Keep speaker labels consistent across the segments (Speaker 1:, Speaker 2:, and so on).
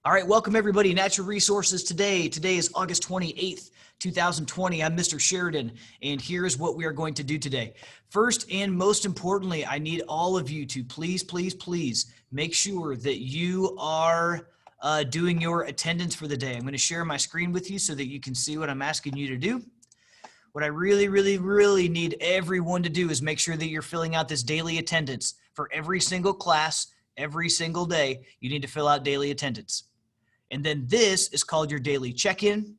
Speaker 1: All right, welcome everybody. Natural Resources Today. Today is August 28th, 2020. I'm Mr. Sheridan, and here is what we are going to do today. First and most importantly, I need all of you to please make sure that you are doing your attendance for the day. I'm going to share my screen with you so that you can see what I'm asking you to do. What I really need everyone to do is make sure that you're filling out this daily attendance for every single class, every single day. You need to fill out daily attendance. And then this is called your daily check-in.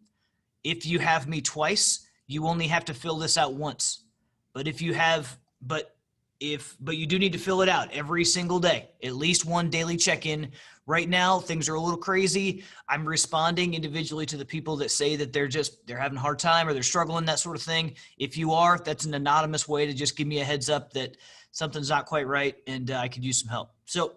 Speaker 1: If you have me twice, you only have to fill this out once. But if you have, but you do need to fill it out every single day, at least one daily check-in. Right now, things are a little crazy. I'm responding individually to the people that say that they're having a hard time or they're struggling, that sort of thing. If you are, that's an anonymous way to just give me a heads up that something's not quite right and I could use some help. So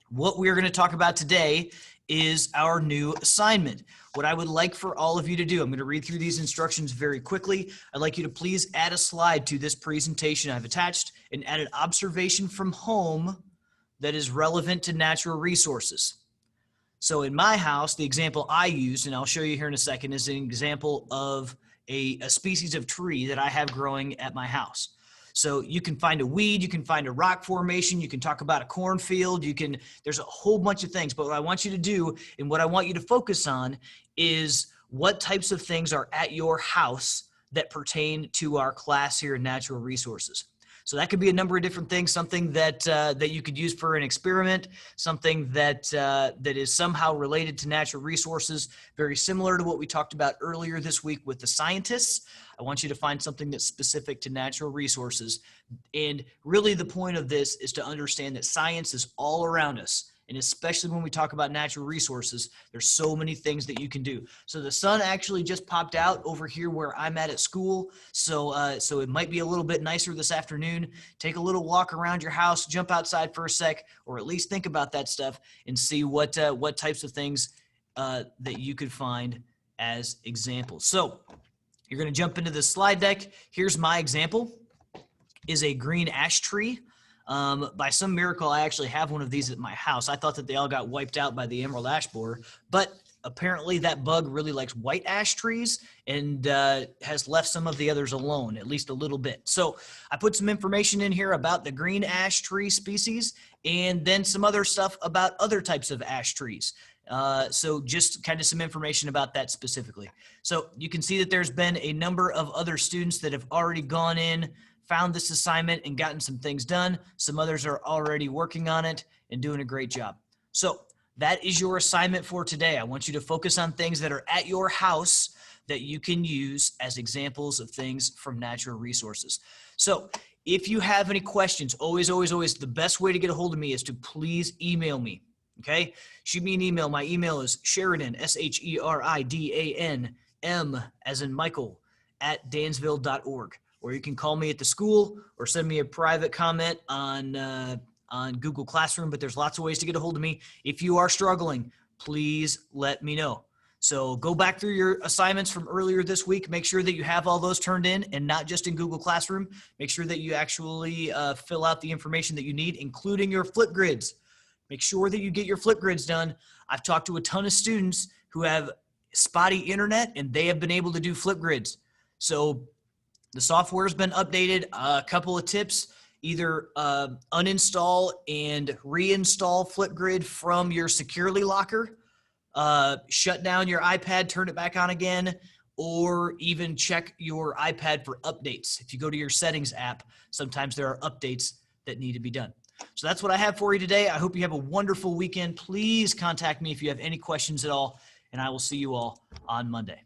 Speaker 1: what we're going to talk about today is our new assignment. What I would like for all of you to do, I'm going to read through these instructions very quickly. I'd like you to please add a slide to this presentation I've attached and add an observation from home that is relevant to natural resources. So in my house, the example I used, and I'll show you here in a second, is an example of a species of tree that I have growing at my house. So you can find a weed, you can find a rock formation, you can talk about a cornfield, there's a whole bunch of things. But what I want you to do and what I want you to focus on is what types of things are at your house that pertain to our class here in Natural Resources. So that could be a number of different things, something that you could use for an experiment, something that is somehow related to natural resources, very similar to what we talked about earlier this week with the scientists. I want you to find something that's specific to natural resources. And really the point of this is to understand that science is all around us. And especially when we talk about natural resources, there's so many things that you can do. So the sun actually just popped out over here where I'm at school. So it might be a little bit nicer this afternoon. Take a little walk around your house, jump outside for a sec, or at least think about that stuff and see what types of things that you could find as examples. So you're going to jump into the slide deck. Here's my example, is a green ash tree. By some miracle, I actually have one of these at my house. I thought that they all got wiped out by the emerald ash borer, but apparently that bug really likes white ash trees and has left some of the others alone, at least a little bit. So I put some information in here about the green ash tree species and then some other stuff about other types of ash trees. So just kind of some information about that specifically. So you can see that there's been a number of other students that have already gone in, found this assignment and gotten some things done. Some others are already working on it and doing a great job. So that is your assignment for today. I want you to focus on things that are at your house that you can use as examples of things from natural resources. So if you have any questions, always, the best way to get a hold of me is to please email me. Okay? Shoot me an email. My email is Sheridan, SHERIDAN, M as in Michael, at dansville.org. Or you can call me at the school or send me a private comment on Google Classroom, but there's lots of ways to get a hold of me. If you are struggling, please let me know. So go back through your assignments from earlier this week. Make sure that you have all those turned in and not just in Google Classroom. Make sure that you actually fill out the information that you need, including your Flipgrids. Make sure that you get your Flipgrids done. I've talked to a ton of students who have spotty internet and they have been able to do Flipgrids. So the software has been updated. A couple of tips, either uninstall and reinstall Flipgrid from your Securely locker, shut down your iPad, turn it back on again, or even check your iPad for updates. If you go to your settings app, sometimes there are updates that need to be done. So that's what I have for you today. I hope you have a wonderful weekend. Please contact me if you have any questions at all, and I will see you all on Monday.